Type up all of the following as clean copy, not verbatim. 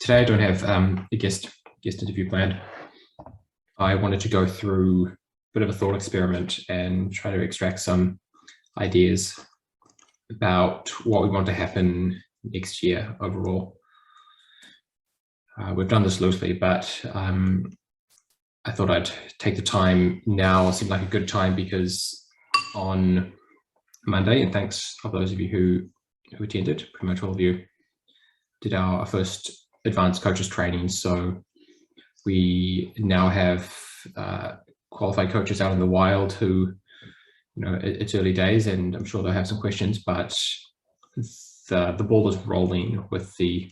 Today I don't have a guest interview planned. I wanted to go through a bit of a thought experiment and try to extract some ideas about what we want to happen next year overall. We've done this loosely, but I thought I'd take the time now. It seemed like a good time because on Monday, and thanks for those of you who attended, pretty much all of you did our first advanced coaches training. So we now have qualified coaches out in the wild who, it's early days and I'm sure they'll have some questions, but the ball is rolling with the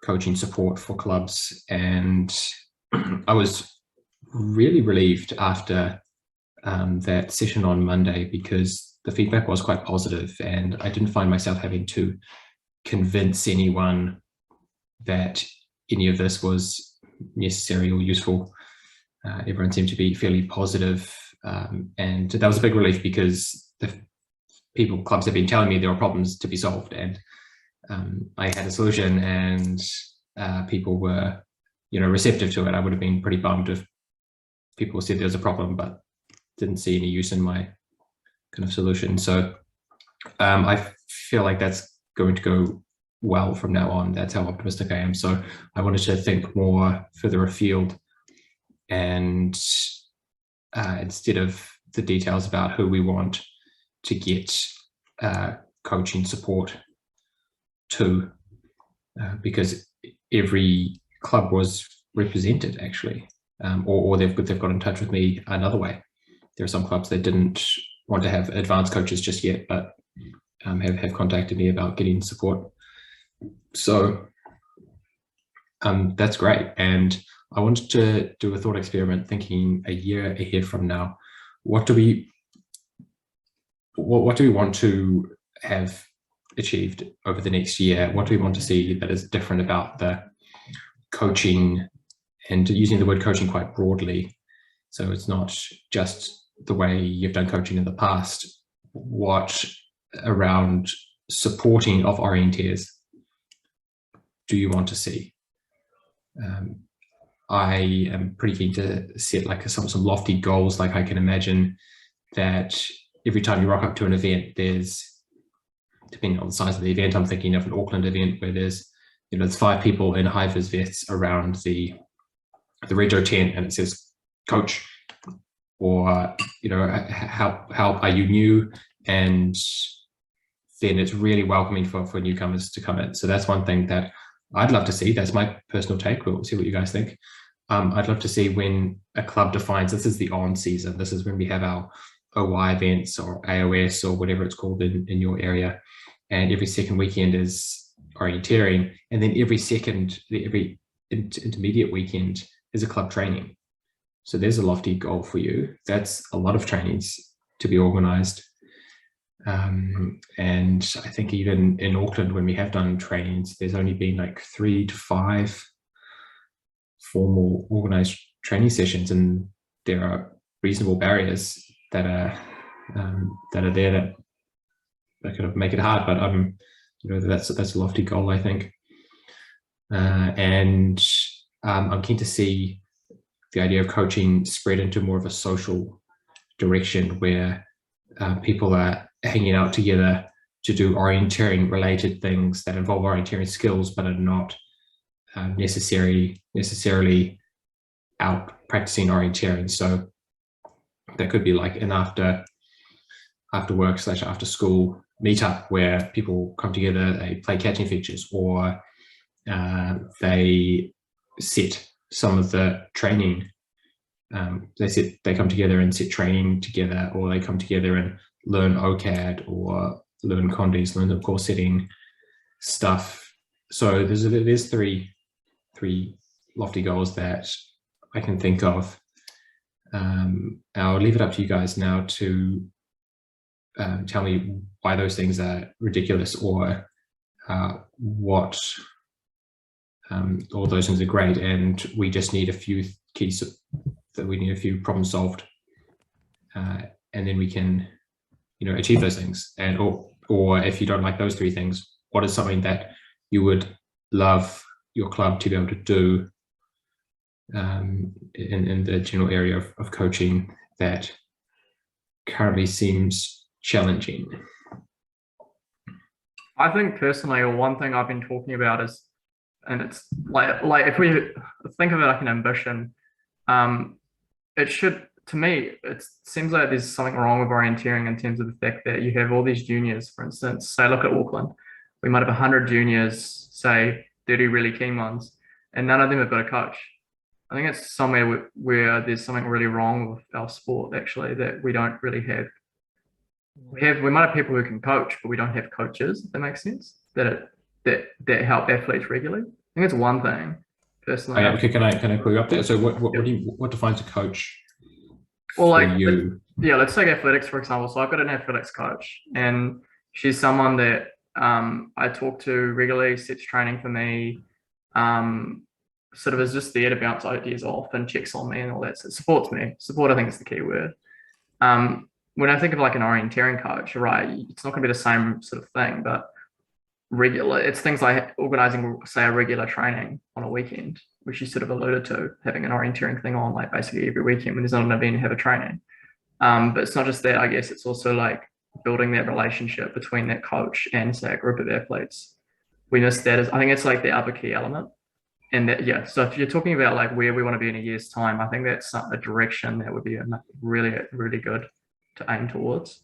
coaching support for clubs. And I was really relieved after that session on Monday because the feedback was quite positive and I didn't find myself having to convince anyone that any of this was necessary or useful. Everyone seemed to be fairly positive, and that was a big relief because the clubs have been telling me there are problems to be solved, and I had a solution, and people were, receptive to it. I would have been pretty bummed if people said there's a problem but didn't see any use in my kind of solution. So I feel like that's going to go well from now on. That's how optimistic I am. So I wanted to think more further afield, and instead of the details about who we want to get coaching support to, because every club was represented actually, or they've got in touch with me another way. There are some clubs that didn't want to have advanced coaches just yet, but have contacted me about getting support. So that's great. And I wanted to do a thought experiment thinking a year ahead from now. What do we want to have achieved over the next year? What do we want to see that is different about the coaching, and using the word coaching quite broadly? So it's not just the way you've done coaching in the past. What around supporting of orienteers do you want to see? I am pretty keen to set like some lofty goals. Like I can imagine that every time you rock up to an event, there's, depending on the size of the event, I'm thinking of an Auckland event where there's 5 people in high-vis vests around the Rego tent, and it says coach, or how are you new? And then it's really welcoming for newcomers to come in. So that's one thing that I'd love to see. That's my personal take. We'll see what you guys think. I'd love to see when a club defines this is the on season. This is when we have our OY events or AOS or whatever it's called in your area. And every second weekend is orienteering. And then every intermediate weekend is a club training. So there's a lofty goal for you. That's a lot of trainings to be organized. And I think even in Auckland, when we have done trainings, there's only been like 3 to 5 formal organized training sessions, and there are reasonable barriers that are there that kind of make it hard. But that's a lofty goal, I think. And I'm keen to see the idea of coaching spread into more of a social direction where people are hanging out together to do orienteering related things that involve orienteering skills but are not necessarily out practicing orienteering. So that could be like an after work / after school meetup where people come together, they play catching features, or they set some of the training. They come together and set training together, or they come together and learn OCAD or learn Condes, learn the course setting stuff. So there's three lofty goals that I can think of. I'll leave it up to you guys now to tell me why those things are ridiculous, or what all those things are great, and we just need a few keys that we need a few problems solved, and then we can achieve those things. And or if you don't like those 3 things, what is something that you would love your club to be able to do in the general area of coaching that currently seems challenging? I think personally, one thing I've been talking about is, and it's like if we think of it like an ambition, it should, to me, it seems like there's something wrong with orienteering in terms of the fact that you have all these juniors, for instance, say, look at Auckland, we might have 100 juniors, say 30 really keen ones, and none of them have got a coach. I think it's somewhere where there's something really wrong with our sport, actually, that we don't really have. We might have people who can coach, but we don't have coaches, if that makes sense, that help athletes regularly. I think it's one thing, personally. Okay, can I pull you up there? So what defines a coach? Well, for like you? let's take athletics, for example. So I've got an athletics coach, and she's someone that I talk to regularly, sets training for me, sort of is just there to bounce ideas off and checks on me and all that. So it supports me. Support, I think, is the key word. When I think of like an orienteering coach, right, it's not going to be the same sort of thing, but it's things like organizing, say, a regular training on a weekend, which you sort of alluded to, having an orienteering thing on like basically every weekend when there's not an event, you have a training. But it's not just that, I guess it's also like building that relationship between that coach and, say, a group of athletes. We miss that. I think it's like the other key element. And that, yeah, so if you're talking about like where we want to be in a year's time, I think that's a direction that would be really, really good to aim towards.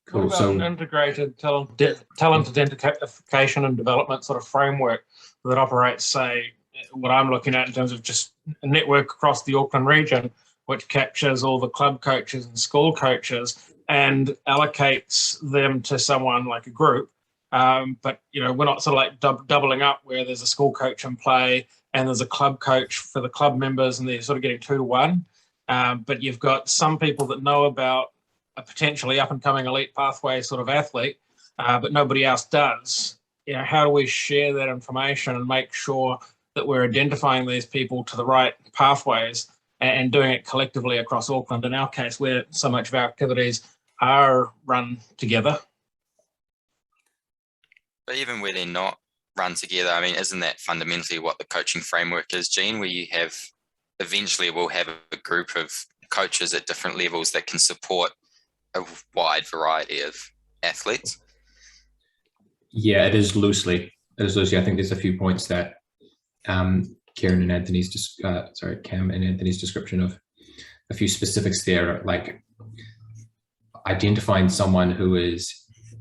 Cool. What about an integrated talent identification and development sort of framework that operates, say, what I'm looking at in terms of just a network across the Auckland region, which captures all the club coaches and school coaches and allocates them to someone like a group. But, we're not sort of like doubling up where there's a school coach in play and there's a club coach for the club members and they're sort of getting 2 to 1. But you've got some people that know about a potentially up-and-coming elite pathway sort of athlete, but nobody else does. How do we share that information and make sure that we're identifying these people to the right pathways and doing it collectively across Auckland, in our case, where so much of our activities are run together? But even where they're not run together, I mean, isn't that fundamentally what the coaching framework is, Gene, where you have, eventually we'll have a group of coaches at different levels that can support a wide variety of athletes? Yeah, it is loosely. I think there's a few points that Cam and Anthony's description of a few specifics there, like identifying someone who is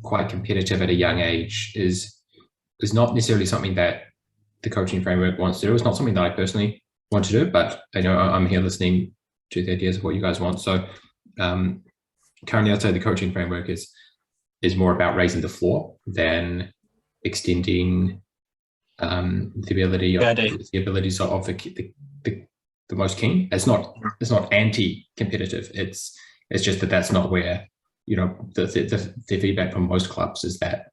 quite competitive at a young age is not necessarily something that the coaching framework wants to do. It's not something that I personally want to do, but I know I'm here listening to the ideas of what you guys want. So currently I'd say the coaching framework is more about raising the floor than extending the abilities of the most keen. It's not anti-competitive. It's just that's not where the feedback from most clubs is that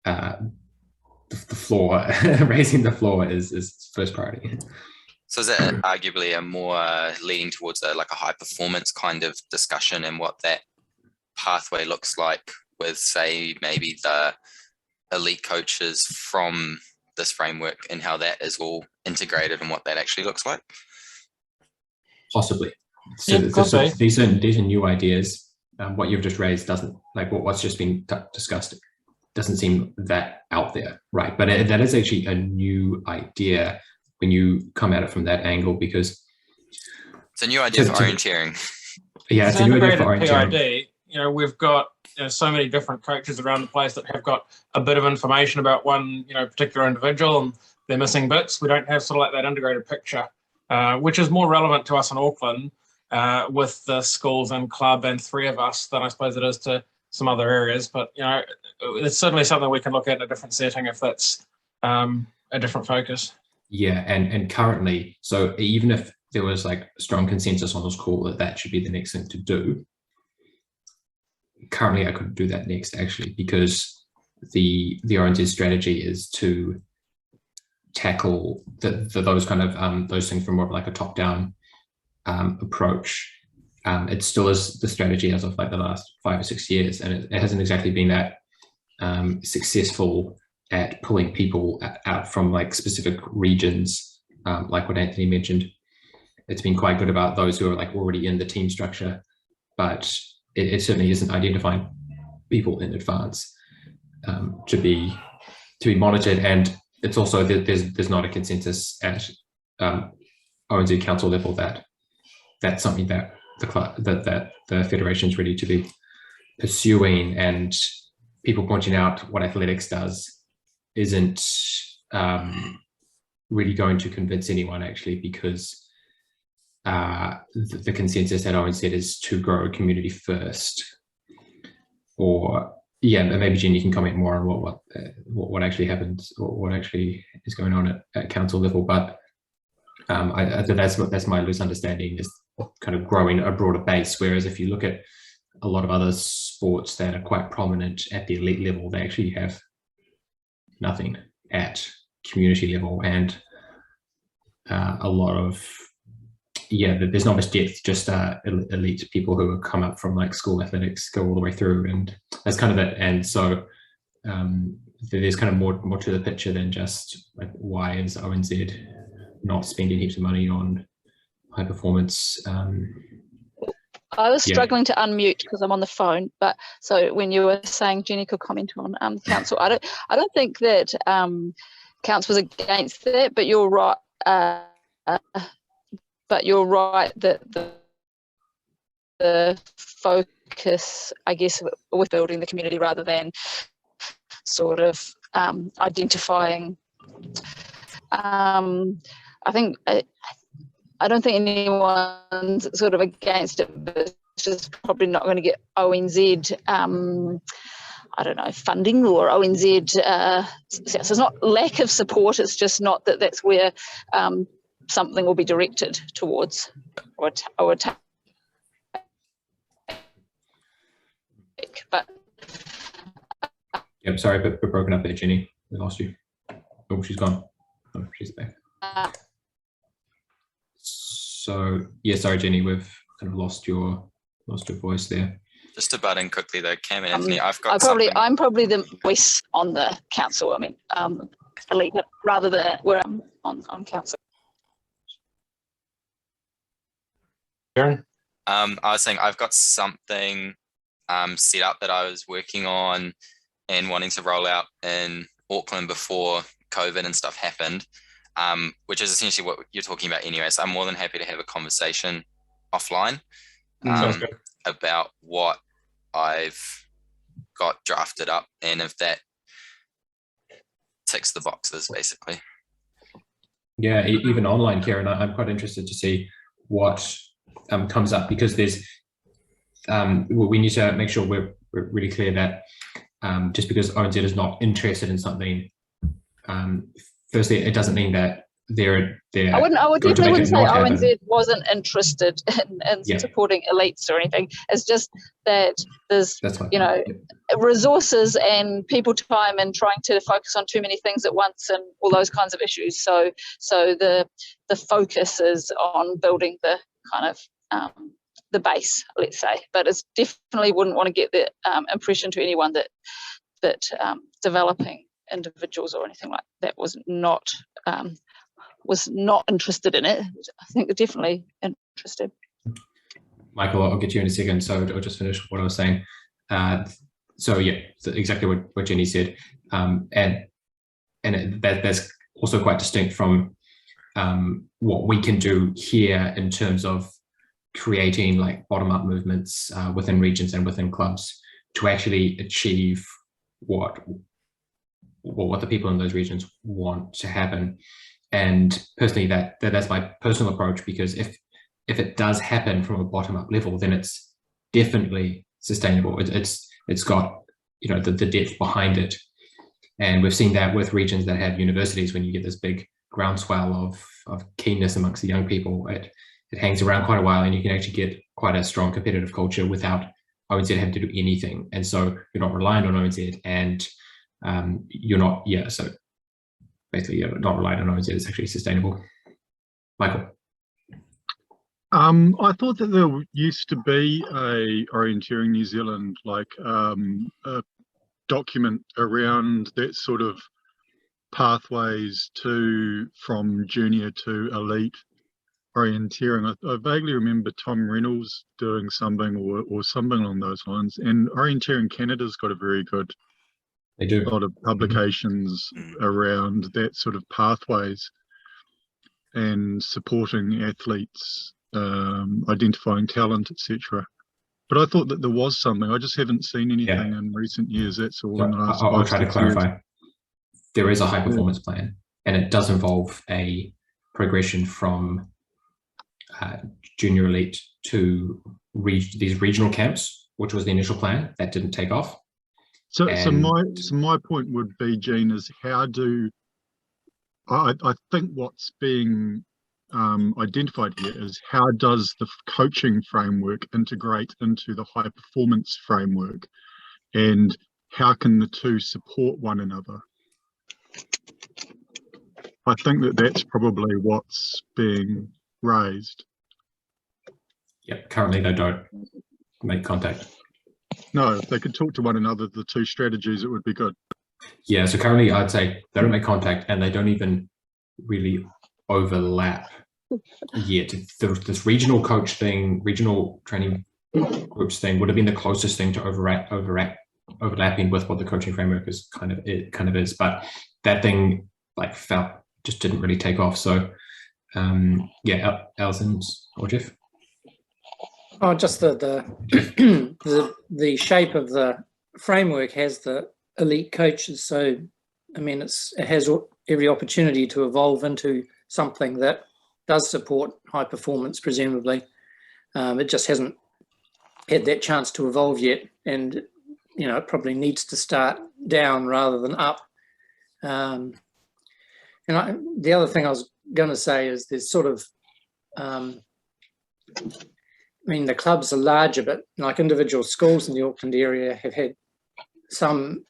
the floor raising the floor is first priority. So is that arguably a more leading towards a high performance kind of discussion and what that pathway looks like with, say, maybe the elite coaches from this framework and how that is all integrated and what that actually looks like? Possibly. So, these are new ideas. What you've just raised doesn't, like what's just been discussed, doesn't seem that out there, right? But that is actually a new idea when you come at it from that angle, because it's a new idea for orienteering. Yeah, it's a new idea for orienteering. PID, we've got so many different coaches around the place that have got a bit of information about one particular individual and they're missing bits. We don't have sort of like that integrated picture, which is more relevant to us in Auckland with the schools and club and 3 of us than I suppose it is to some other areas. But it's certainly something we can look at in a different setting if that's a different focus. Yeah, and currently, so even if there was like strong consensus on this call that should be the next thing to do, currently I couldn't do that next, actually, because the oriented strategy is to tackle those kind of those things from more of like a top-down approach. It still is the strategy as of like the last 5 or 6 years, and it hasn't exactly been that successful at pulling people out from like specific regions, like what Anthony mentioned. It's been quite good about those who are like already in the team structure, but it certainly isn't identifying people in advance to be monitored. And it's also there's not a consensus at ONZ council level that that's something that the federation is ready to be pursuing. And people pointing out what athletics does isn't really going to convince anyone, actually, because the consensus at ONZ is to grow community first. Or yeah, maybe Jenny can comment more on what actually happens, or what actually is going on at council level. But I think that's my loose understanding, is kind of growing a broader base. Whereas if you look at a lot of other sports that are quite prominent at the elite level, they actually have nothing at community level, and a lot of there's not much depth. Just elite people who have come up from like school athletics go all the way through, and that's kind of it. And so there's kind of more to the picture than just like, why is ONZ not spending heaps of money on high performance? I was struggling to unmute because I'm on the phone, but so when you were saying Jenny could comment on council, I don't think that council was against that, but you're right. But you're right that the focus, I guess, with building the community rather than sort of identifying. I think I don't think anyone's sort of against it, but it's just probably not going to get ONZ, I don't know, funding, or ONZ. So it's not lack of support, it's just not that that's where something will be directed towards, or take. But yeah, sorry, but we're broken up there, Jenny. We lost you. Oh, she's gone. Oh, she's back. So yeah, sorry, Jenny, we've kind of lost your voice there. Just to butt in quickly though, Cam and Anthony, I'm probably the voice on the council. I mean, elite rather than where I'm on council. Aaron? I was saying I've got something set up that I was working on and wanting to roll out in Auckland before COVID and stuff happened, which is essentially what you're talking about anyway. So I'm more than happy to have a conversation offline about what I've got drafted up, and if that ticks the boxes, basically. Yeah, even online, Karen, I'm quite interested to see what comes up, because there's we need to make sure we're really clear that just because ONZ is not interested in something, firstly, it doesn't mean that they're I definitely wouldn't say ONZ wasn't interested in supporting elites or anything. It's just that there's resources and people time and trying to focus on too many things at once and all those kinds of issues. So the focus is on building the kind of the base, let's say. But it's definitely wouldn't want to get the impression to anyone that developing individuals or anything like that was not interested in it. I think they're definitely interested. Michael, I'll get you in a second. So I'll just finish what I was saying. So yeah, exactly what Jenny said, and that's also quite distinct from what we can do here in terms of creating like bottom-up movements within regions and within clubs to actually achieve what the people in those regions want to happen. And personally, that's my personal approach, because if it does happen from a bottom-up level, then it's definitely sustainable. It's got the depth behind it, and we've seen that with regions that have universities. When you get this big groundswell of keenness amongst the young people, it hangs around quite a while, and you can actually get quite a strong competitive culture without ONZ having to do anything. And so you're not reliant on ONZ, and you're not so basically you're not reliant on ONZ. It's actually sustainable. Michael. I thought that there used to be a Orienteering New Zealand, like a document around that sort of pathways from junior to elite orienteering. I vaguely remember Tom Reynolds doing something or something along those lines. And Orienteering Canada's got a very good lot of publications around that sort of pathways and supporting athletes, identifying talent, etc. But I thought that there was something. I just haven't seen anything in recent years. That's all. So in the last I'll try to 5-6 clarify. years. There is a high performance plan, and it does involve a progression from junior elite to these regional camps, which was the initial plan. That didn't take off. So my point would be, Gene, is how do I think what's being identified here is how does the coaching framework integrate into the high performance framework, and how can the two support one another? I think that that's probably what's being raised. Yep, currently they don't make contact. No, if they could talk to one another, the two strategies, it would be good. Yeah, so currently I'd say they don't make contact, and they don't even really overlap yet. This regional coach thing, regional training groups thing would have been the closest thing to overlapping with what the coaching framework is kind of is, but that thing just didn't really take off. So yeah, Alison or Jeff? Oh, just the shape of the framework has the elite coaches. So, I mean, it has every opportunity to evolve into something that does support high performance, presumably. It just hasn't had that chance to evolve yet. And, you know, it probably needs to start down rather than up. And the other thing I was going to say is there's sort of, I mean, the clubs are larger, but like individual schools in the Auckland area have had some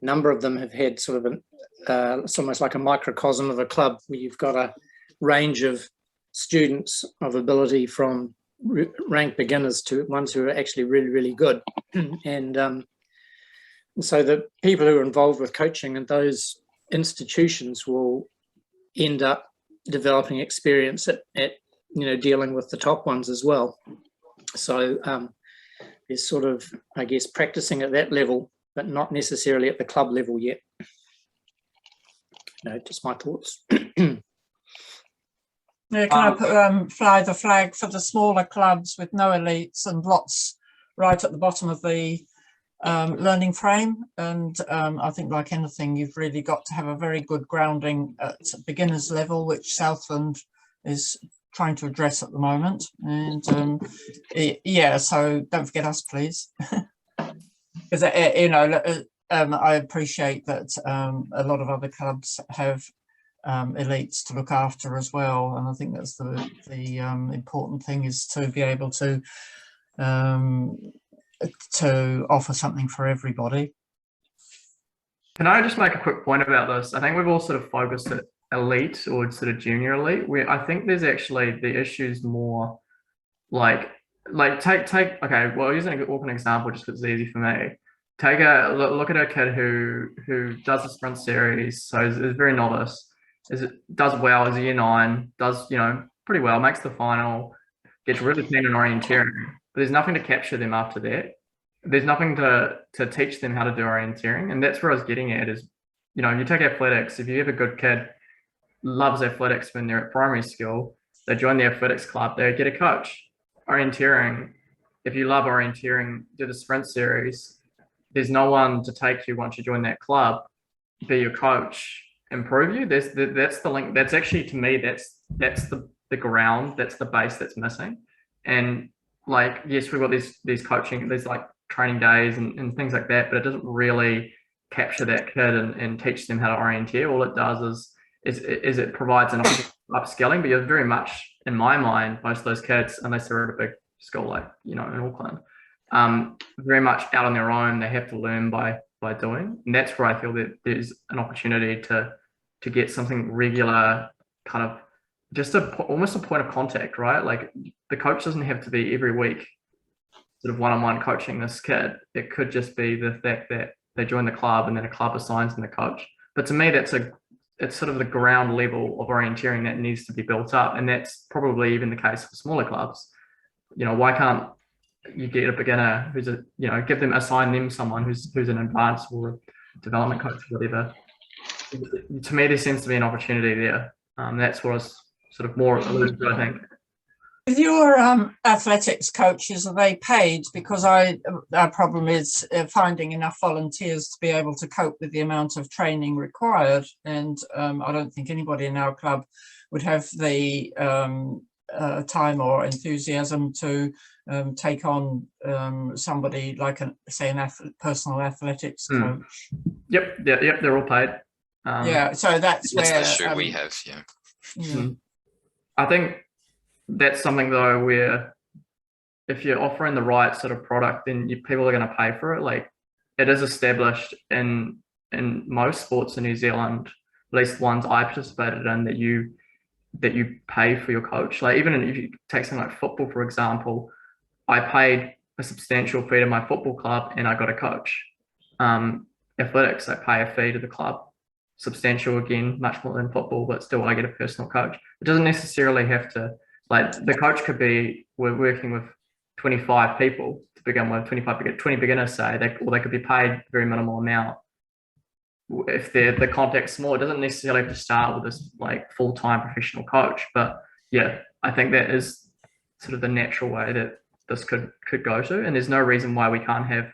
number of them have had sort of it's almost like a microcosm of a club where you've got a range of students of ability from ranked beginners to ones who are actually really, really good. And so the people who are involved with coaching in those institutions will end up developing experience at you know, dealing with the top ones as well. So there's sort of, I guess, practicing at that level, but not necessarily at the club level yet. No, just my thoughts. Yeah, can I fly the flag for the smaller clubs with no elites and lots right at the bottom of the learning frame? And I think, like anything, you've really got to have a very good grounding at beginners level, which Southland is trying to address at the moment. And yeah, so don't forget us, please. Because you know, I appreciate that a lot of other clubs have elites to look after as well, and I think that's the important thing, is to be able to offer something for everybody. Can I just make a quick point about this? I think we've all sort of focused at elite or sort of junior elite, where I think there's actually the issues more like take okay, well, using an Auckland example just because it's easy for me. Take a look at a kid who does the sprint series, so is very novice, does well as a year 9, does, you know, pretty well, makes the final, gets really keen on orienteering, but there's nothing to capture them after that. There's nothing to teach them how to do orienteering, and that's where I was getting at is, you know, you take athletics. If you have a good kid, loves athletics when they're at primary school, they join the athletics club, they get a coach. Orienteering, if you love orienteering, do the sprint series. There's no one to take you once you join that club, be your coach, improve you. That's the link. That's actually, to me, that's the ground, that's the base that's missing. And like, yes, we've got these coaching, these like training days and things like that, but it doesn't really capture that kid and teach them how to orienteer. All it does is it provides an upskilling, but you're very much, in my mind, most of those kids, unless they're at a big school like, you know, in Auckland, very much out on their own. They have to learn by doing, and that's where I feel that there's an opportunity to get something regular, kind of just almost a point of contact, right? Like the coach doesn't have to be every week sort of one-on-one coaching this kid. It could just be the fact that they join the club, and then a club assigns them the coach. But to me, it's sort of the ground level of orienteering that needs to be built up, and that's probably even the case for smaller clubs. You know, why can't you get a beginner who's assign them someone who's an advanced or development coach or whatever. To me, there seems to be an opportunity there. That's what I was sort of more alluding to, I think. With your athletics coaches, are they paid? Because our problem is finding enough volunteers to be able to cope with the amount of training required. And I don't think anybody in our club would have the time or enthusiasm to take on somebody like personal athletics coach. Yep, they're all paid. Yeah, so that's where the issue we have. I think that's something though where if you're offering the right sort of product, then people are going to pay for it. Like, it is established in most sports in New Zealand, at least the ones I participated in, that you pay for your coach. Like, even if you take something like football, for example, I paid a substantial fee to my football club and I got a coach. Athletics, I pay a fee to the club. Substantial again, much more than football, but still I get a personal coach. It doesn't necessarily have to, like, the coach could be, we're working with 25 people to begin with, 20 beginners say, or they could be paid a very minimal amount. If the contact's small, it doesn't necessarily have to start with this like full-time professional coach. But yeah, I think that is sort of the natural way that this could go to. And there's no reason why we can't have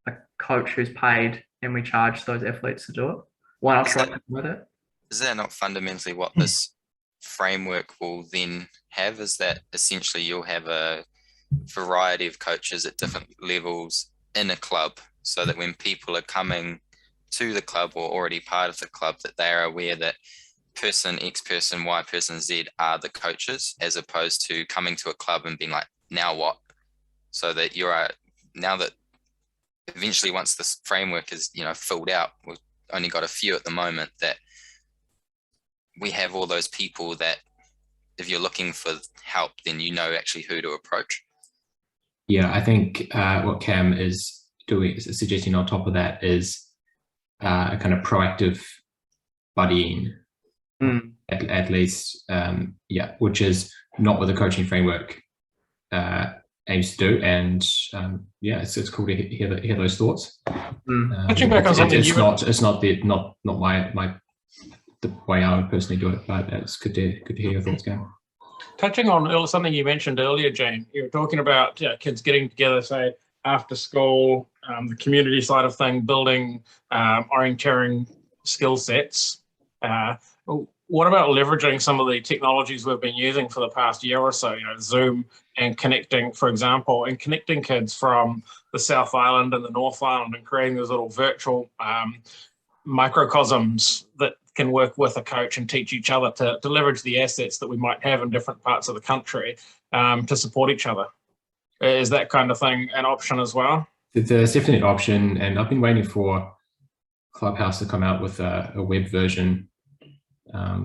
a coach who's paid and we charge those athletes to do it. Why not try with it? Is that not fundamentally what this framework will then have? Is that essentially you'll have a variety of coaches at different levels in a club, so that when people are coming to the club or already part of the club, that they are aware that person X, person Y, person Z are the coaches, as opposed to coming to a club and being like, now what? So that now that eventually once this framework is, filled out, we've only got a few at the moment, that we have all those people that if you're looking for help, then you know actually who to approach. Yeah, I think what Cam is suggesting on top of that is a kind of proactive buddying, at least, which is not what the coaching framework aims to do. And it's cool to hear those thoughts. Touching back on something, it's not the way I would personally do it, but it's good to hear your thoughts, Cam. Touching on something you mentioned earlier, Jane, you were talking about kids getting together, say, after school, the community side of thing, building orienteering skill sets. What about leveraging some of the technologies we've been using for the past year or so, Zoom and connecting, for example, and connecting kids from the South Island and the North Island and creating those little virtual microcosms that can work with a coach and teach each other to leverage the assets that we might have in different parts of the country to support each other. Is that kind of thing an option as well? There's definitely an option, and I've been waiting for Clubhouse to come out with a web version.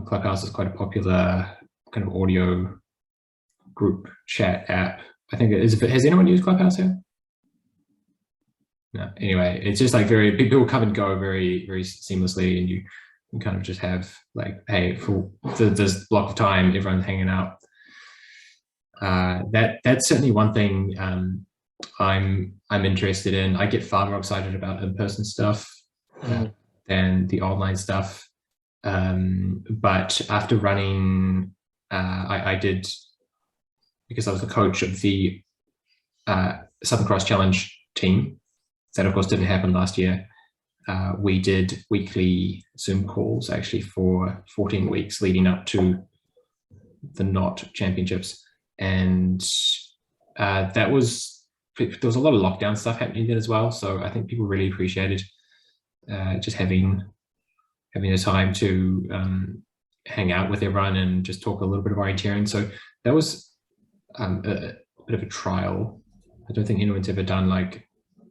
Clubhouse is quite a popular kind of audio group chat app. I think it is. Has anyone used Clubhouse here? No. Anyway, it's just like people come and go very, very seamlessly, and you can kind of just have like, hey, for this block of time, everyone's hanging out. That's certainly one thing I'm interested in. I get far more excited about in-person stuff than the online stuff. But after running, I did, because I was the coach of the Southern Cross Challenge team. That of course didn't happen last year. We did weekly Zoom calls actually for 14 weeks leading up to the Knot Championships. And there was a lot of lockdown stuff happening then as well. So I think people really appreciated just having the time to hang out with everyone and just talk a little bit of orienteering. So that was a bit of a trial. I don't think anyone's ever done like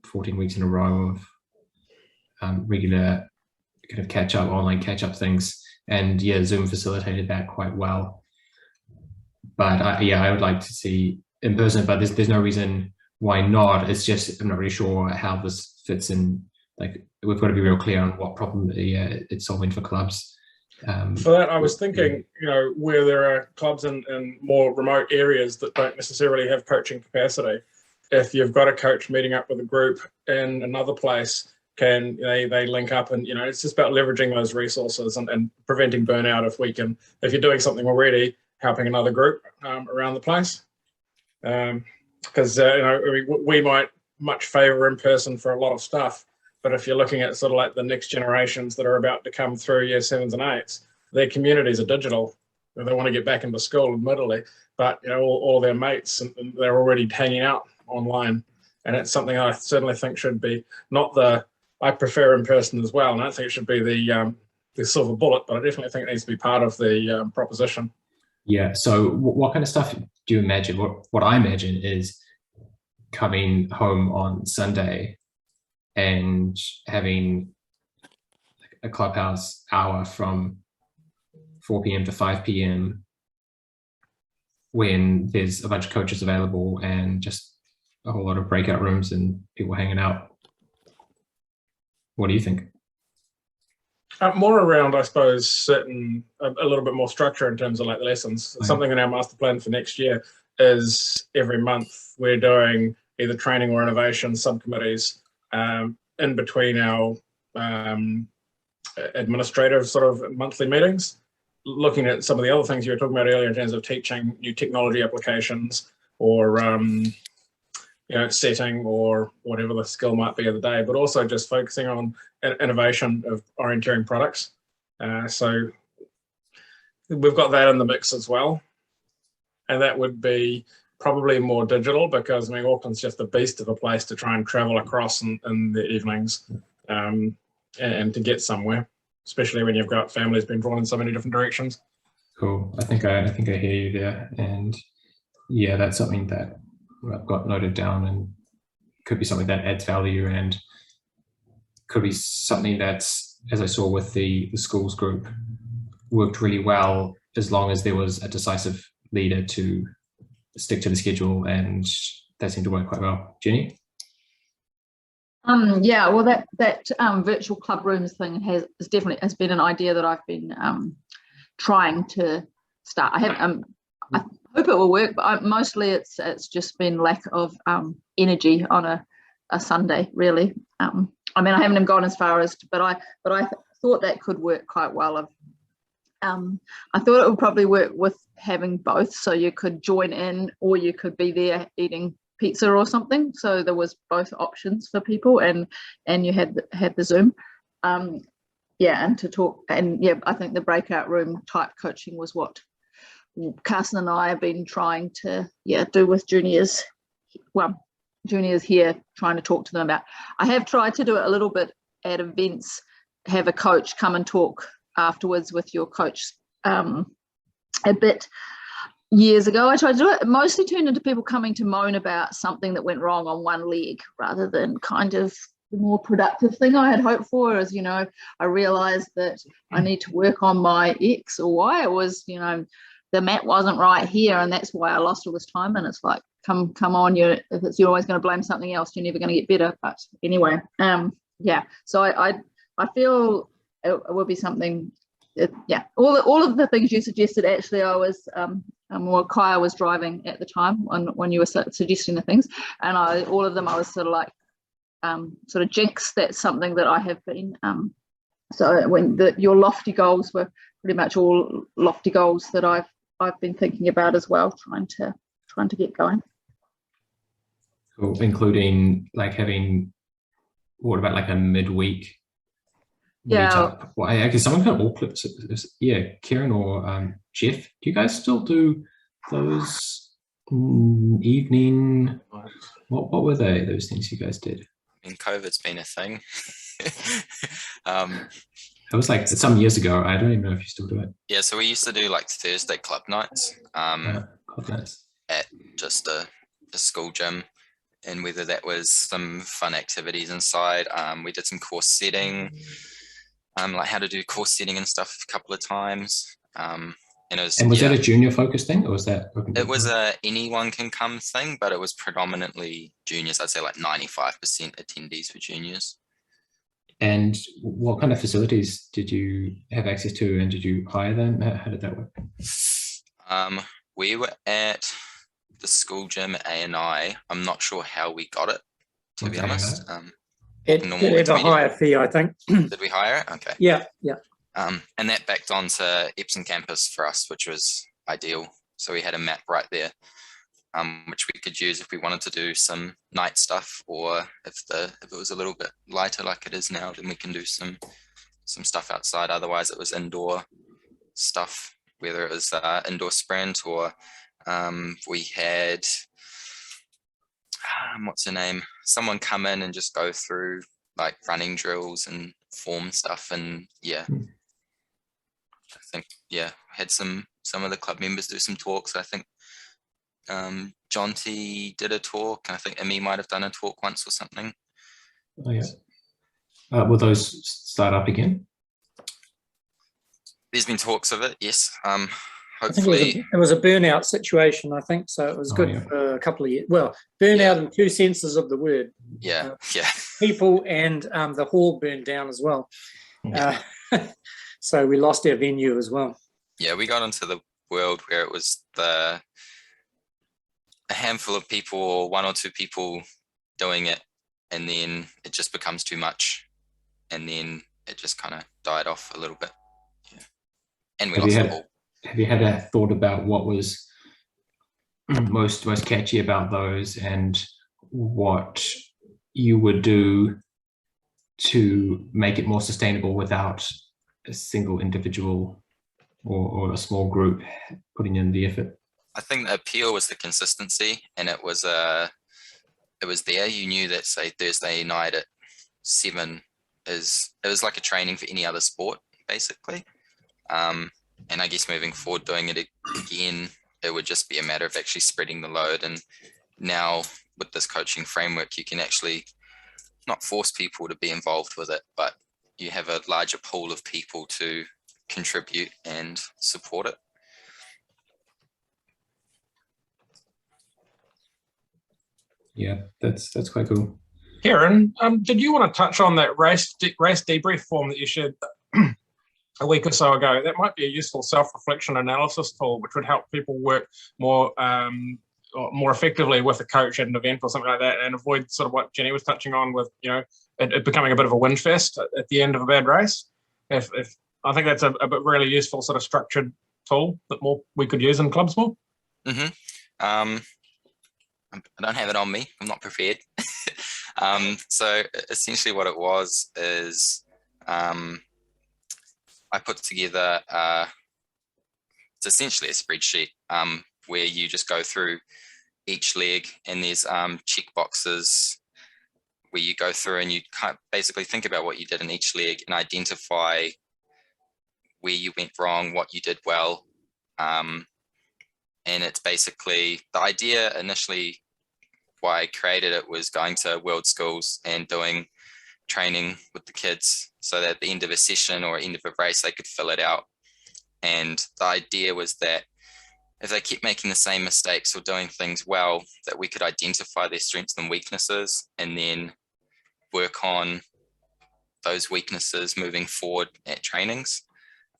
14 weeks in a row of regular kind of online catch-up things. And yeah, Zoom facilitated that quite well. But I would like to see in person, but there's no reason why not. It's just, I'm not really sure how this fits in like we've got to be real clear on what problem it's solving for clubs. For that, I was thinking, where there are clubs in more remote areas that don't necessarily have coaching capacity, if you've got a coach meeting up with a group in another place, can they link up, and it's just about leveraging those resources and preventing burnout. If you're doing something already, helping another group around the place, because we might much favor in person for a lot of stuff. But if you're looking at sort of like the next generations that are about to come through year 7s and 8s, their communities are digital. They want to get back into school, admittedly, but all their mates, and they're already hanging out online. And it's something I certainly think should be I prefer in person as well. And I don't think it should be the silver bullet, but I definitely think it needs to be part of the proposition. Yeah. So what kind of stuff do you imagine? What I imagine is coming home on Sunday and having a clubhouse hour from 4 p.m. to 5 p.m. when there's a bunch of coaches available and just a whole lot of breakout rooms and people hanging out. What do you think? More around, I suppose, certain a little bit more structure in terms of like the lessons. Okay. Something in our master plan for next year is every month we're doing either training or innovation subcommittees in between our administrative sort of monthly meetings, looking at some of the other things you were talking about earlier in terms of teaching new technology applications or setting or whatever the skill might be of the day, but also just focusing on innovation of orienteering products. So we've got that in the mix as well. And that would be probably more digital because Auckland's just a beast of a place to try and travel across in the evenings and to get somewhere, especially when you've got families being drawn in so many different directions. Cool. I think I hear you there. And yeah, that's something that I've got noted down and could be something that adds value and could be something that's, as I saw with the schools group, worked really well as long as there was a decisive leader to stick to the schedule, and that seemed to work quite well. Jenny? Yeah, well, that virtual club rooms thing has been an idea that I've been trying to start. I hope it will work, but mostly it's just been lack of energy on a Sunday, really. I haven't even gone as far as, but I thought that could work quite well. I thought it would probably work with having both, so you could join in or you could be there eating pizza or something. So there was both options for people, and you had the Zoom, and to talk. And yeah, I think the breakout room type coaching was what Carson and I have been trying to do with juniors. Well, juniors here, trying to talk to them about. I have tried to do it a little bit at events, have a coach come and talk afterwards with your coach a bit years ago. I tried to do it. It mostly turned into people coming to moan about something that went wrong on one leg rather than kind of the more productive thing I had hoped for. Is, I realized that I need to work on my X or Y. It was, the mat wasn't right here and that's why I lost all this time. And it's like, come on, you're always going to blame something else, you're never going to get better. But anyway, so I feel it will be something. All of the things you suggested, actually, I was Kaya was driving at the time when you were suggesting the things, and all of them I was sort of like sort of jinx. That's something that I have been. So when your lofty goals were pretty much all lofty goals that I've been thinking about as well, trying to get going. Cool, including like having, what about like a midweek? Meetup? Well, I guess someone can all clips. Yeah, Kieran or Jeff. Do you guys still do those evening? What were they? Those things you guys did? COVID's been a thing. It was like some years ago. I don't even know if you still do it. Yeah, so we used to do like Thursday club nights. Club nights at just a school gym, and whether that was some fun activities inside. We did some course setting. Like how to do course setting and stuff a couple of times. And was that a junior focused thing, or was that? It was a anyone can come thing, but it was predominantly juniors. I'd say like 95% attendees were juniors. And what kind of facilities did you have access to, and did you hire them? How did that work? We were at the school gym ANI. I'm not sure how we got it, to be honest. It had a higher fee, I think. Did we hire it? Okay. Yeah. And that backed onto Epsom campus for us, which was ideal. So we had a map right there, which we could use if we wanted to do some night stuff, or if it was a little bit lighter like it is now, then we can do some stuff outside. Otherwise, it was indoor stuff, whether it was indoor sprint or we had what's her name? Someone come in and just go through like running drills and form stuff, and I think had some of the club members do some talks. I think Jonty did a talk, and I think Amy might have done a talk once or something. Oh yeah. Will those start up again? There's been talks of it, yes. Hopefully, it was a burnout situation, I think, so it was good for a couple of years. Well, burnout in two senses of the word. Yeah. People and the hall burned down as well. So we lost our venue as well. Yeah, we got into the world where it was a handful of people, or one or two people doing it, and then it just becomes too much, and then it just kind of died off a little bit. Yeah, and we lost the hall. Have you had a thought about what was most catchy about those, and what you would do to make it more sustainable without a single individual or a small group putting in the effort? I think the appeal was the consistency, and it was there. You knew that, say, Thursday night at 7 it was like a training for any other sport, basically. And I guess moving forward, doing it again, it would just be a matter of actually spreading the load. And now with this coaching framework, you can actually not force people to be involved with it, but you have a larger pool of people to contribute and support it. Yeah, that's quite cool. Kieran, did you want to touch on that race debrief form that you shared a week or so ago? That might be a useful self-reflection analysis tool, which would help people work more effectively with a coach at an event or something like that, and avoid sort of what Jenny was touching on with, it becoming a bit of a whinge fest at the end of a bad race. If I think that's a really useful sort of structured tool that we could use in clubs more. Mm-hmm. I don't have it on me. I'm not prepared. So essentially what it was is I put together, it's essentially a spreadsheet where you just go through each leg, and there's check boxes where you go through and you basically think about what you did in each leg and identify where you went wrong, what you did well. And it's basically, the idea initially why I created it was going to World Schools and doing training with the kids, so that at the end of a session or end of a race, they could fill it out. And the idea was that if they kept making the same mistakes or doing things well, that we could identify their strengths and weaknesses and then work on those weaknesses moving forward at trainings.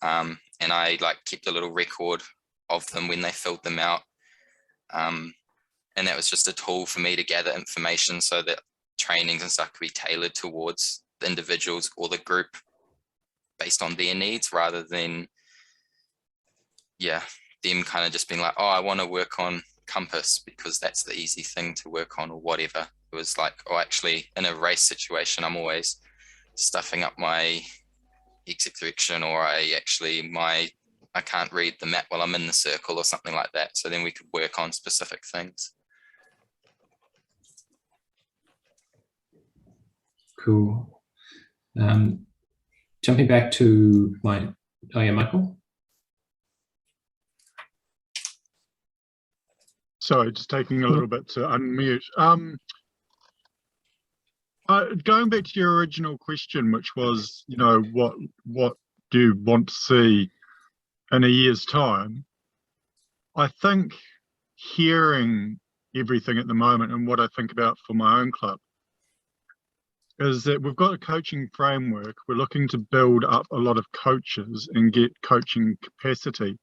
And I kept a little record of them when they filled them out. And that was just a tool for me to gather information so that trainings and stuff could be tailored towards the individuals or the group based on their needs, rather than them kind of just being like, oh, I want to work on compass because that's the easy thing to work on, or whatever. It was like, oh, actually in a race situation, I'm always stuffing up my exit direction, or I can't read the map while I'm in the circle or something like that. So then we could work on specific things. Cool. Jumping back to Michael. Sorry, just taking a little bit to unmute. Going back to your original question, which was, what do you want to see in a year's time? I think hearing everything at the moment and what I think about for my own club is that we've got a coaching framework. We're looking to build up a lot of coaches and get coaching capacity.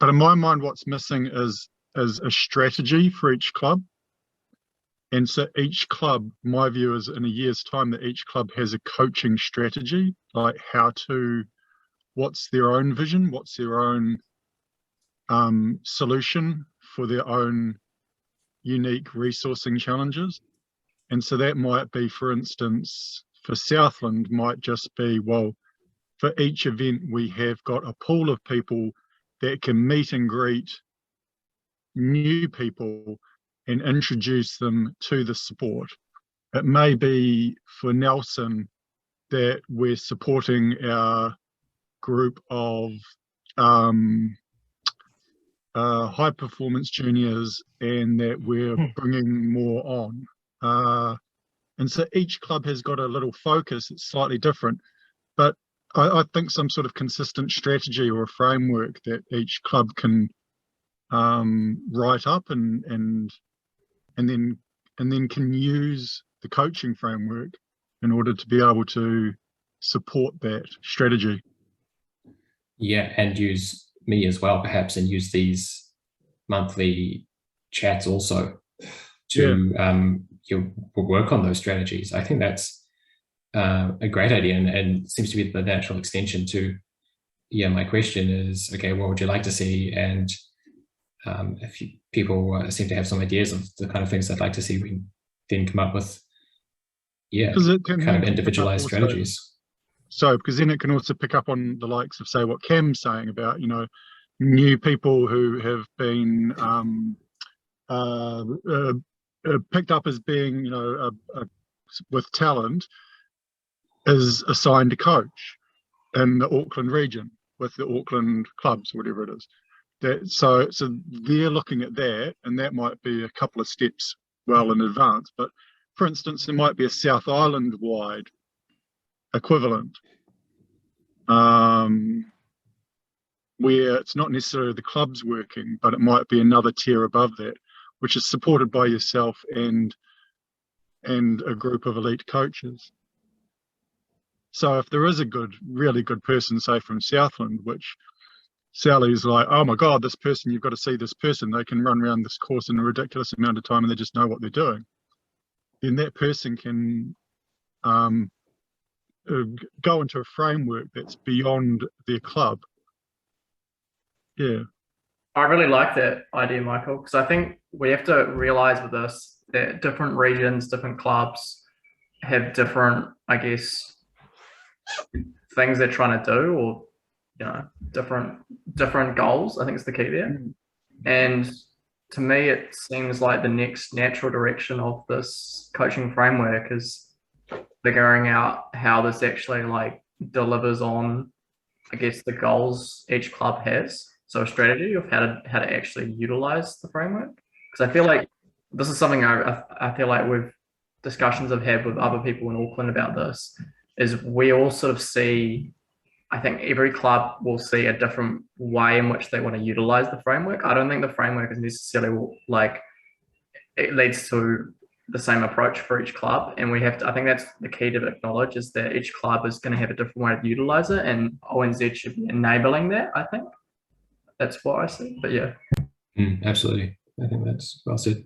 But in my mind, what's missing is a strategy for each club. And so each club, my view is in a year's time that each club has a coaching strategy, like what's their own vision, what's their own solution for their own unique resourcing challenges. And so that might be, for instance, for Southland might just be, well, for each event, we have got a pool of people that can meet and greet new people and introduce them to the sport. It may be for Nelson that we're supporting our group of high performance juniors and that we're bringing more on. And so each club has got a little focus that's slightly different, but I think some sort of consistent strategy or a framework that each club can write up and then can use the coaching framework in order to be able to support that strategy. Yeah, and use me as well, perhaps, and use these monthly chats also to work on those strategies. I think that's a great idea, and seems to be the natural extension to, my question is, okay, what would you like to see? And if people seem to have some ideas of the kind of things they'd like to see, we then come up with, kind of individualized strategies. So, because then it can also pick up on the likes of, say, what Cam's saying about, new people who have been picked up as being, with talent, is assigned to coach in the Auckland region with the Auckland clubs, whatever it is. So they're looking at that, and that might be a couple of steps well in advance. But for instance, there might be a South Island wide equivalent where it's not necessarily the clubs working, but it might be another tier above that, which is supported by yourself and a group of elite coaches. So if there is a really good person, say from Southland, which Sally's like, oh my God, this person, you've got to see this person. They can run around this course in a ridiculous amount of time and they just know what they're doing. Then that person can go into a framework that's beyond their club. Yeah. I really like that idea, Michael, because I think we have to realize with this that different regions, different clubs have different, I guess, things they're trying to do, or different goals. I think is the key there. And to me, it seems like the next natural direction of this coaching framework is figuring out how this actually delivers on, I guess, the goals each club has. So a strategy of how to actually utilize the framework. Because I feel like this is something I feel like with discussions I've had with other people in Auckland about this, is we all sort of see, I think every club will see a different way in which they want to utilize the framework. I don't think the framework is necessarily it leads to the same approach for each club. And I think that's the key to acknowledge, is that each club is going to have a different way to utilize it. And ONZ should be enabling that, I think. That's what I see, but yeah. Absolutely. I think that's well said.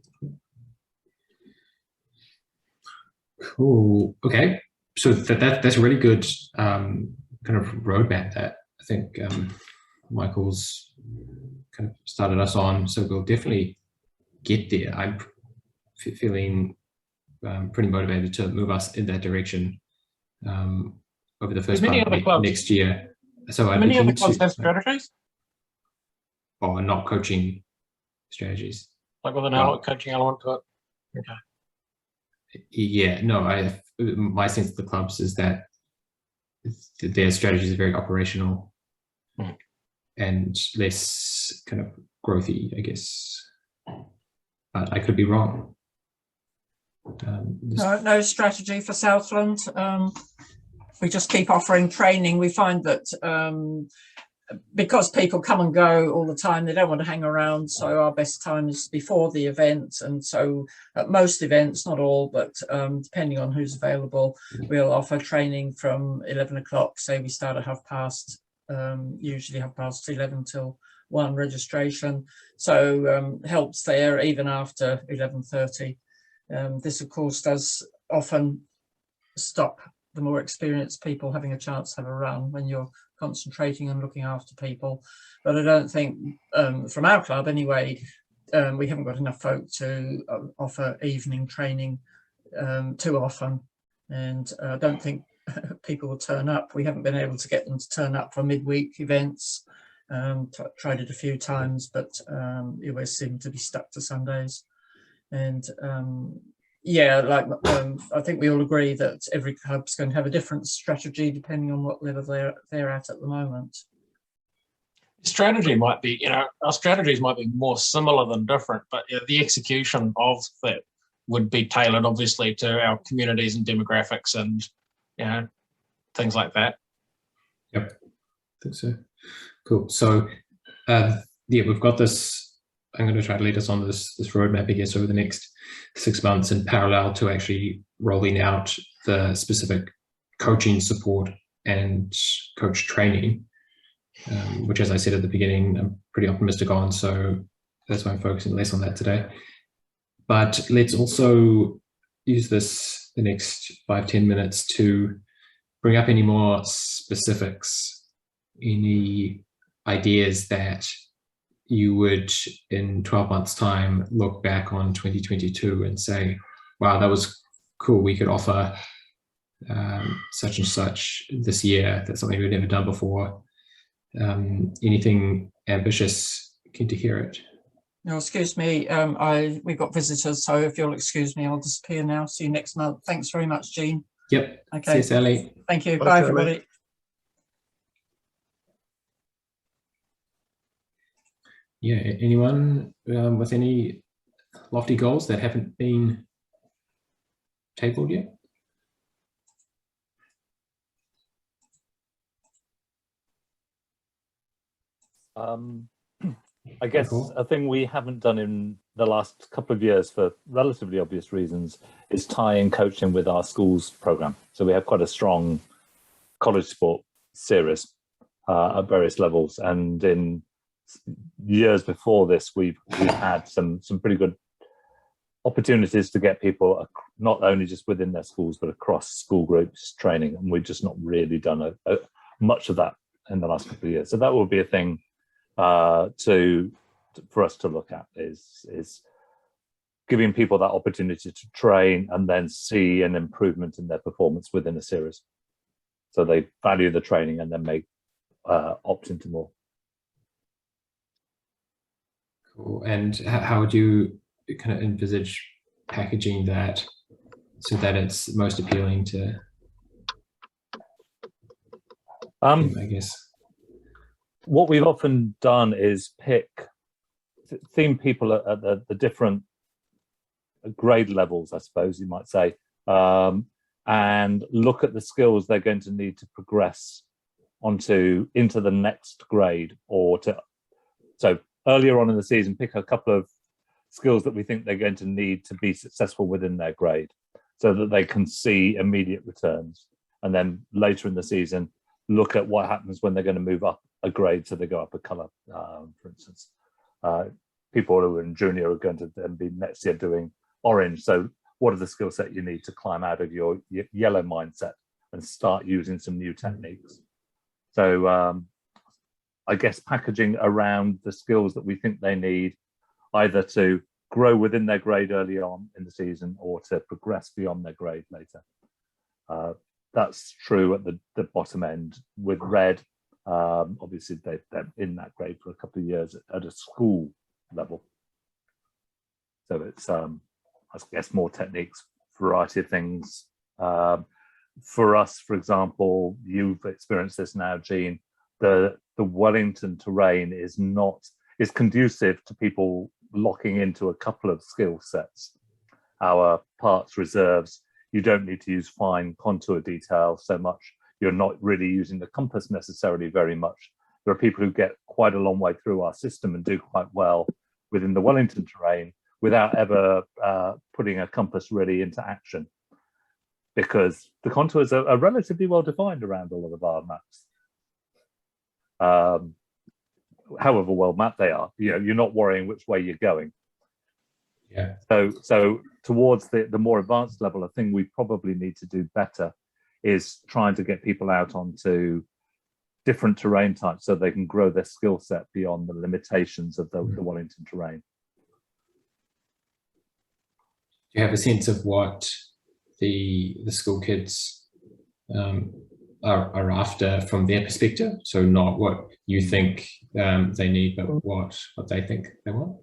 Cool. Okay. So that's a really good kind of roadmap that I think Michael's kind of started us on. So we'll definitely get there. I'm feeling pretty motivated to move us in that direction over the first part of next year. So many other clubs have strategies? Or not coaching strategies. Like with an coaching element to it? Okay. Yeah, no, my sense of the clubs is that their strategies are very operational and less kind of growthy, I guess. But I could be wrong. No strategy for Southland. We just keep offering training. We find that because people come and go all the time, they don't want to hang around. So our best time is before the event. And so at most events, not all, but depending on who's available, we'll offer training from 11 o'clock. Say we start at 11:30, usually 11:30 till 1 registration. So helps there even after 11:30. This, of course, does often stop the more experienced people having a chance to have a run when you're concentrating and looking after people. But I don't think, from our club anyway, we haven't got enough folk to offer evening training too often. And I don't think people will turn up. We haven't been able to get them to turn up for midweek events. Tried it a few times, but we always seem to be stuck to Sundays. And yeah, like I think we all agree that every club's going to have a different strategy depending on what level they're at the moment. Strategy might be, our strategies might be more similar than different, but the execution of that would be tailored obviously to our communities and demographics and things like that. Yep, I think so. Cool. So yeah, we've got this. I'm going to try to lead us on this roadmap, I guess, over the next 6 months in parallel to actually rolling out the specific coaching support and coach training, which, as I said at the beginning, I'm pretty optimistic on. So that's why I'm focusing less on that today. But let's also use the next 5-10 minutes to bring up any more specifics, any ideas that you would, in 12 months' time, look back on 2022 and say, wow, that was cool. We could offer such and such this year. That's something we've never done before. Anything ambitious? Keen to hear it. No, excuse me. We've got visitors, so if you'll excuse me, I'll disappear now. See you next month. Thanks very much, Jean. Yep. Okay. See you, Sally. Thank you. Bye, everybody. Yeah, anyone with any lofty goals that haven't been tabled yet? I guess a thing we haven't done in the last couple of years for relatively obvious reasons is tie in coaching with our schools program. So we have quite a strong college sport series at various levels, and in years before this, we've had some pretty good opportunities to get people not only just within their schools but across school groups training, and we've just not really done much of that in the last couple of years. So that will be a thing for us to look at, is giving people that opportunity to train and then see an improvement in their performance within a series, so they value the training and then may opt into more. Cool. And how would you kind of envisage packaging that so that it's most appealing to, I guess? What we've often done is theme people at the different grade levels, I suppose you might say, and look at the skills they're going to need to progress into the next grade, so earlier on in the season, pick a couple of skills that we think they're going to need to be successful within their grade so that they can see immediate returns. And then later in the season, look at what happens when they're going to move up a grade, so they go up a colour, for instance. People who are in junior are going to then be next year doing orange. So what are the skill set you need to climb out of your yellow mindset and start using some new techniques? So I guess packaging around the skills that we think they need, either to grow within their grade early on in the season or to progress beyond their grade later. That's true at the bottom end. With Red, obviously they're in that grade for a couple of years at a school level. So it's, I guess, more techniques, variety of things. For us, for example, you've experienced this now, Jean, the Wellington terrain is conducive to people locking into a couple of skill sets. Our parts reserves, you don't need to use fine contour detail so much. You're not really using the compass necessarily very much, There are people who get quite a long way through our system and do quite well within the Wellington terrain without ever putting a compass really into action, because the contours are relatively well defined around a lot of our maps. However well mapped they are, you know, you're not worrying which way you're going. Yeah. So towards the more advanced level, a thing we probably need to do better is trying to get people out onto different terrain types so they can grow their skill set beyond the limitations of the Wellington terrain. Do you have a sense of what the school kids are after from their perspective? So not what you think they need, but what they think they want?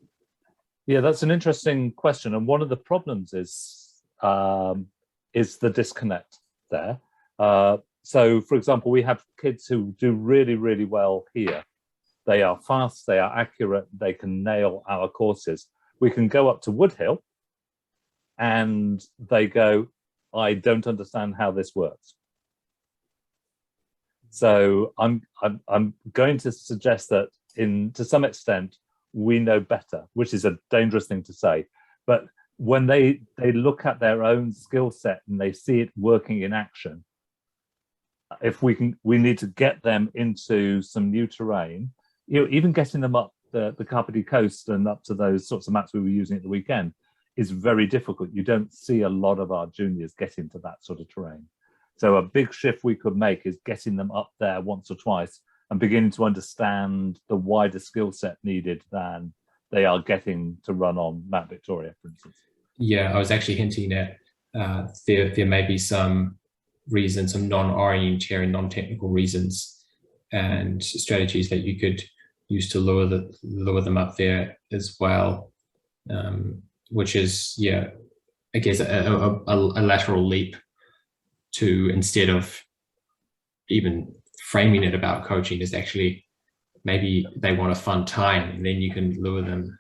Yeah, that's an interesting question. And one of the problems is the disconnect there. So, for example, we have kids who do really, really well here. They are fast, they are accurate, they can nail our courses. We can go up to Woodhill and they go, I don't understand how this works. So I'm going to suggest that to some extent, we know better, which is a dangerous thing to say. But when they look at their own skill set and they see it working in action, if we need to get them into some new terrain, you know, even getting them up the Kapiti Coast and up to those sorts of maps we were using at the weekend is very difficult. You don't see a lot of our juniors get into that sort of terrain. So a big shift we could make is getting them up there once or twice and beginning to understand the wider skill set needed than they are getting to run on Mount Victoria, for instance. Yeah, I was actually hinting at there may be some reasons, some non-orienteering, non-technical reasons and strategies that you could use to lure them up there as well, which is, yeah, I guess a lateral leap to, instead of even framing it about coaching, is actually maybe they want a fun time, and then you can lure them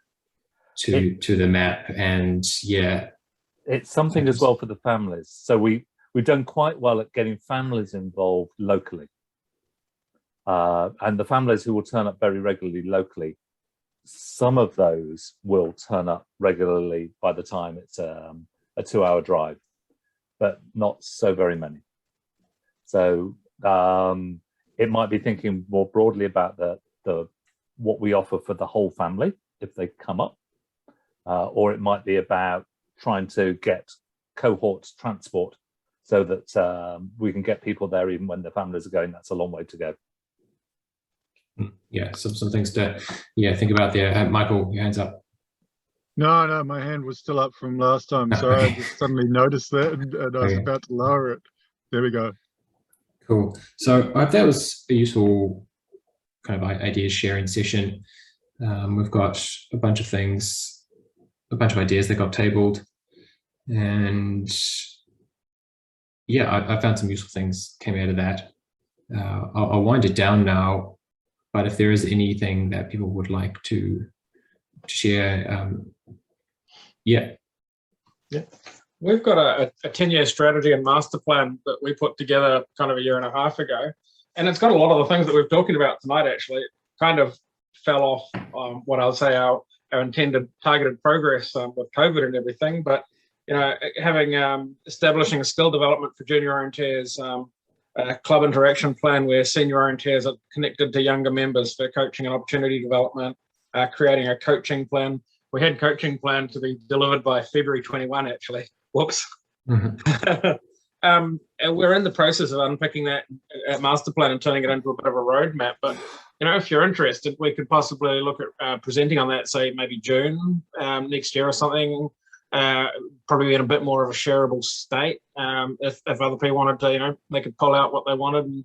to the map. And yeah, it's something as well for the families. So we've done quite well at getting families involved locally, and the families who will turn up very regularly locally, some of those will turn up regularly by the time it's a 2-hour drive, but not so very many. So it might be thinking more broadly about what we offer for the whole family if they come up, or it might be about trying to get cohort transport so that we can get people there even when the families are going. That's a long way to go. Yeah, some things to think about there. Michael, your hand's up. No, my hand was still up from last time. Sorry, I just suddenly noticed that and I was about to lower it. There we go. Cool. So I hope that was a useful kind of idea sharing session. We've got a bunch of things, a bunch of ideas that got tabled, and yeah, I found some useful things came out of that. I'll wind it down now, but if there is anything that people would like to share, yeah. We've got a 10-year strategy and master plan that we put together kind of a year and a half ago. And it's got a lot of the things that we're talking about tonight, actually. It kind of fell off what I'll say our intended targeted progress with COVID and everything. But, you know, establishing a skill development for junior orienteers, a club interaction plan where senior orienteers are connected to younger members for coaching and opportunity development, creating a coaching plan. We had coaching plan to be delivered by February 21, actually. Whoops. Mm-hmm. And we're in the process of unpicking that master plan and turning it into a bit of a roadmap. But, you know, if you're interested, we could possibly look at presenting on that, say, maybe June next year or something, probably in a bit more of a shareable state. If other people wanted to, you know, they could pull out what they wanted and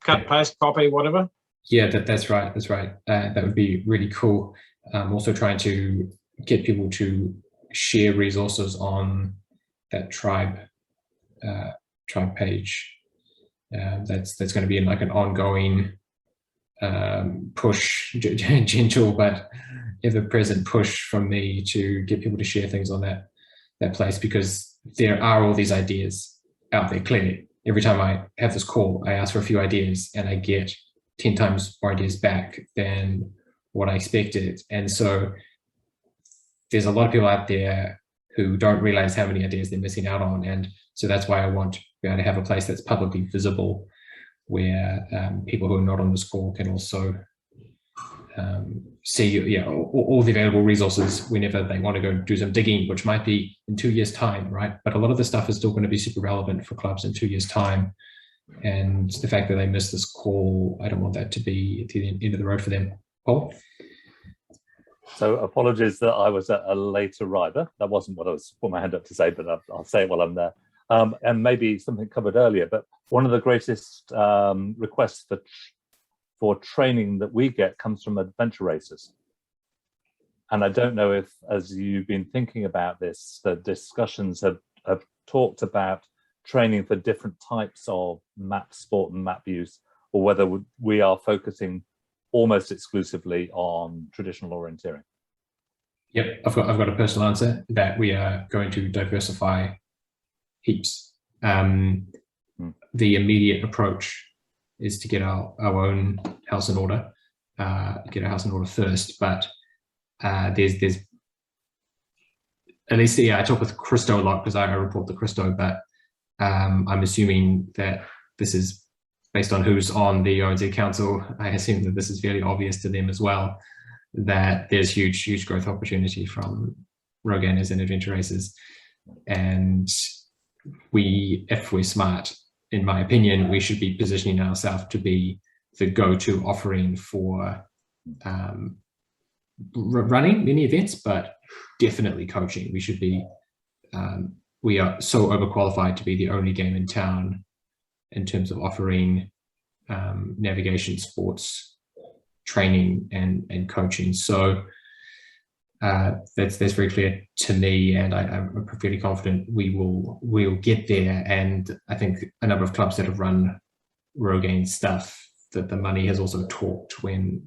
cut, paste, copy, whatever. Yeah, that's right. That's right. That would be really cool. Also trying to get people to share resources on that tribe page. That's going to be like an ongoing push, gentle but ever-present push from me to get people to share things on that place, because there are all these ideas out there. Clearly, every time I have this call, I ask for a few ideas and I get 10 times more ideas back than what I expected. And so there's a lot of people out there who don't realize how many ideas they're missing out on. And so that's why I want to be able to have a place that's publicly visible, where people who are not on the score can also see all the available resources whenever they want to go do some digging, which might be in 2 years' time, right? But a lot of the stuff is still going to be super relevant for clubs in 2 years' time. And the fact that they missed this call, I don't want that to be at the end of the road for them. Paul? So apologies that I was a late arriver. That wasn't what I was putting my hand up to say, but I'll say it while I'm there. And maybe something covered earlier, but one of the greatest requests for training that we get comes from adventure racers. And I don't know if, as you've been thinking about this, the discussions have talked about training for different types of map sport and map use, or whether we are focusing almost exclusively on traditional orienteering. Yep, I've got a personal answer that we are going to diversify heaps. The immediate approach is to get our own house in order, get our house in order first. But there's at least, I talk with Christo a lot because I report to Christo, but I'm assuming that this is based on who's on the ONZ Council. I assume that this is fairly obvious to them as well, that there's huge growth opportunity from rogue gainers and adventure racers. And if we're smart, in my opinion, we should be positioning ourselves to be the go-to offering for running many events, but definitely coaching. We should be, we are so overqualified to be the only game in town in terms of offering navigation, sports, training, and coaching. So that's very clear to me, and I'm fairly confident we'll get there. And I think a number of clubs that have run Rogaine stuff, that the money has also talked when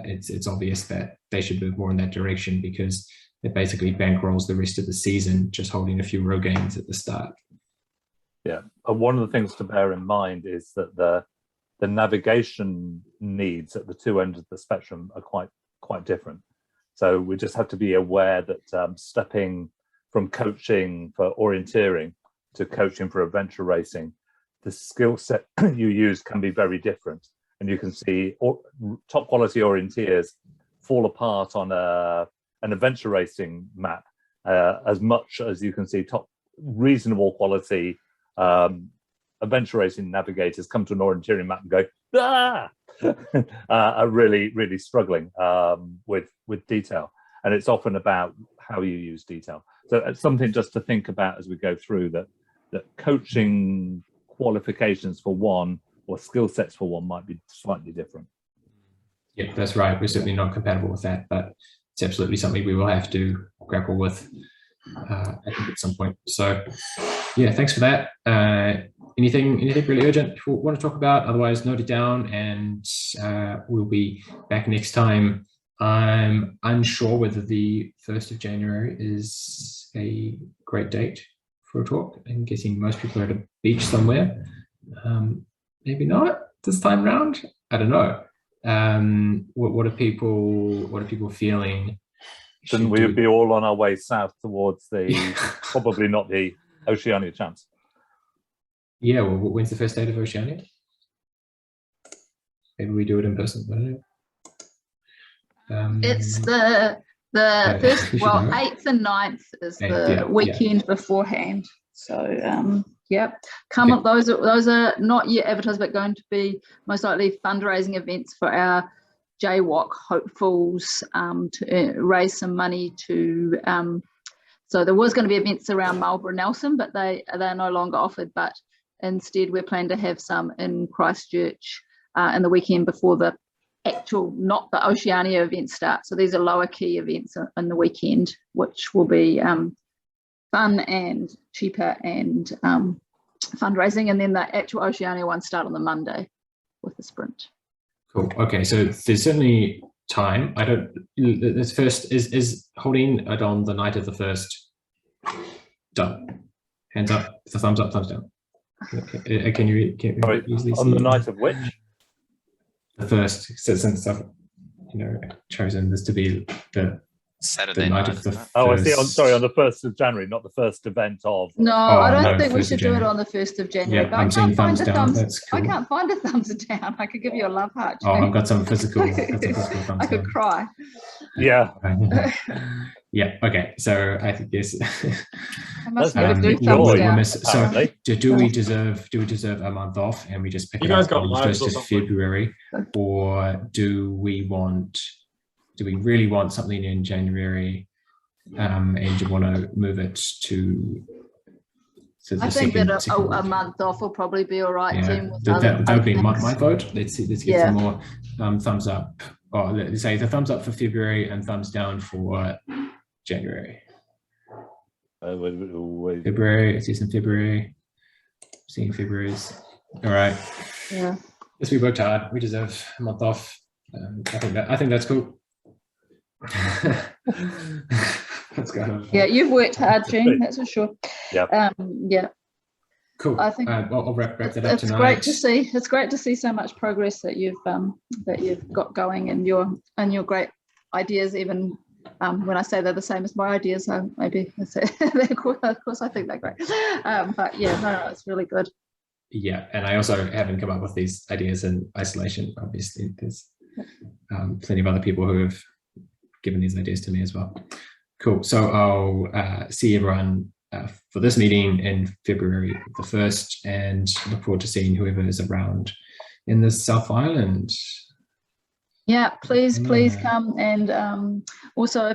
it's obvious that they should move more in that direction, because it basically bankrolls the rest of the season just holding a few Rogaines at the start. Yeah, one of the things to bear in mind is that the navigation needs at the two ends of the spectrum are quite different. So we just have to be aware that stepping from coaching for orienteering to coaching for adventure racing, the skill set you use can be very different. And you can see top quality orienteers fall apart on an adventure racing map as much as you can see top reasonable quality adventure racing navigators come to an orienteering map and go, are really struggling with detail. And it's often about how you use detail. So it's something just to think about as we go through, that coaching qualifications for one or skill sets for one might be slightly different. Yeah, that's right. We're certainly not compatible with that, but it's absolutely something we will have to grapple with I think at some point. So yeah, thanks for that. Anything really urgent you want to talk about? Otherwise, note it down, and we'll be back next time. I'm unsure whether the 1st of January is a great date for a talk. I'm guessing most people are at a beach somewhere. Maybe not this time round. I don't know. What are people feeling? Shouldn't we be all on our way south towards the probably not the Oceania Champs? Yeah, well, when's the first date of Oceania? Maybe we do it in person. I don't know. It's the first, well, 8th and 9th is the weekend beforehand. So yep, come up. Those are not yet advertised, but going to be most likely fundraising events for our JWOC hopefuls to raise some money to. So there was going to be events around Marlborough Nelson, but they're no longer offered. But instead, we're planning to have some in Christchurch in the weekend before the actual, not the Oceania events start. So these are lower key events in the weekend, which will be fun and cheaper and fundraising. And then the actual Oceania ones start on the Monday with the sprint. Cool. Okay, so there's certainly time. I don't. This first is holding it on the night of the 1st. Done. Hands up. The thumbs up. Thumbs down. Okay. Can you use these? On the night of which? the first, since I've chosen this to be the Saturday night night. of the isn't it? Oh, I see. I'm sorry, on the 1st of January, not the first event of. No, I don't no, think we 1st of should do it January. on the 1st of January. Yeah, but I'm I seeing can't find thumbs the down. thumbs. That's cool. I can't find a thumbs down. I could give you a love heart. Oh, Jane. I've got some physical thumbs I could down. cry. Yeah. Yeah. Okay. So I think yes. I must That's never do good. thumbs Joy. down. So apparently. do we deserve a month off and we just pick You it guys up got on the lives 1st or of something? February, or do we really want something in January, and you want to move it to the I think that second a week? month off will probably be all right, Yeah, Tim. with that other would be my things. vote. Let's get Yeah. some more thumbs up, or let's say the thumbs up for February and thumbs down for January. February, I see some February. Seeing February's all right. Yeah. Yes, we worked hard. We deserve a month off. I think that's cool. That's kind of Yeah, you've worked hard, Jean. That's for sure. Yeah. Yeah. cool. I think I'll wrap that up it's tonight. great to see. It's great to see so much progress that you've got going, and your great ideas. Even when I say they're the same as my ideas, maybe of course I think they're great. But yeah, no, it's really good. Yeah, and I also haven't come up with these ideas in isolation. Obviously, there's plenty of other people who have given these ideas to me as well. Cool. So I'll see everyone for this meeting in February the 1st, and look forward to seeing whoever is around in the South Island. Yeah, please come, and also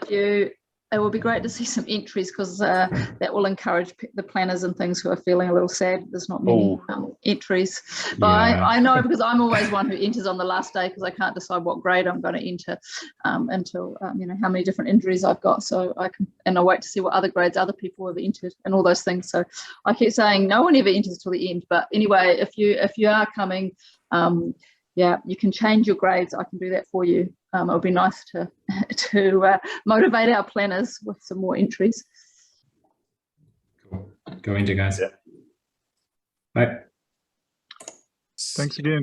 it will be great to see some entries, because that will encourage the planners and things who are feeling a little sad there's not many entries. But Yeah. I know, because I'm always one who enters on the last day, because I can't decide what grade I'm going to enter until how many different entries I've got. So I wait to see what other grades other people have entered and all those things. So I keep saying no one ever enters till the end. But anyway, if you are coming, yeah, you can change your grades. I can do that for you. It would be nice to motivate our planners with some more entries. Cool. Go into, guys. Yeah. Bye. Thanks again.